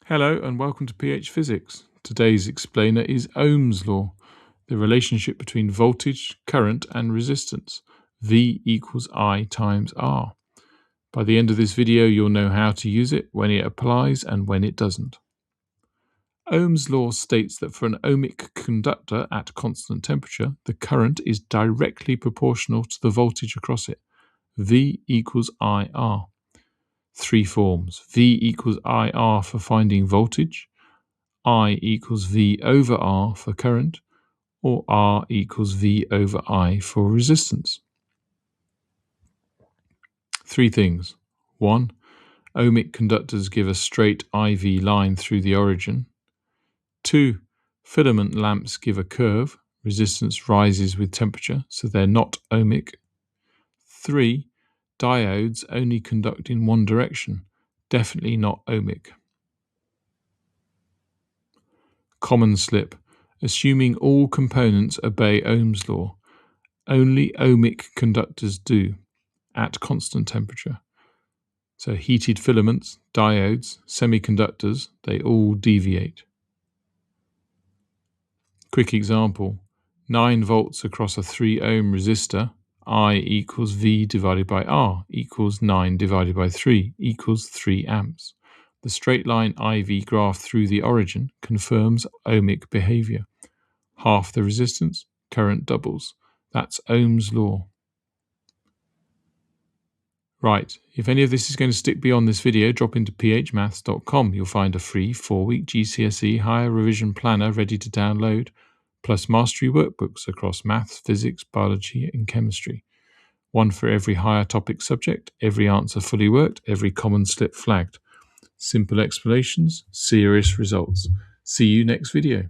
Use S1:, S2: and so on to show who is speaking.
S1: Hello and welcome to PH Physics. Today's explainer is Ohm's law, the relationship between voltage, current and resistance. V equals I times R. By the end of this video you'll know how to use it, when it applies and when it doesn't. Ohm's law states that for an ohmic conductor at constant temperature, the current is directly proportional to the voltage across it. V equals IR. Three forms: V equals IR for finding voltage, I equals V over R for current, or R equals V over I for resistance. Three things. 1. Ohmic conductors give a straight IV line through the origin. 2. Filament lamps give a curve. Resistance rises with temperature, so they're not ohmic. 3. Diodes only conduct in one direction. Definitely not ohmic. Common slip. Assuming all components obey Ohm's law, only ohmic conductors do at constant temperature. So heated filaments, diodes, semiconductors, they all deviate. Quick example: 9 volts across a 3 ohm resistor, I equals V divided by R equals 9 divided by 3 equals 3 amps. The straight line IV graph through the origin confirms ohmic behavior. Half the resistance, current doubles. That's Ohm's law. Right, if any of this is going to stick beyond this video, drop into phmaths.com. You'll find a free 4-week GCSE higher revision planner ready to download, plus mastery workbooks across maths, physics, biology and chemistry. One for every higher topic subject, every answer fully worked, every common slip flagged. Simple explanations, serious results. See you next video.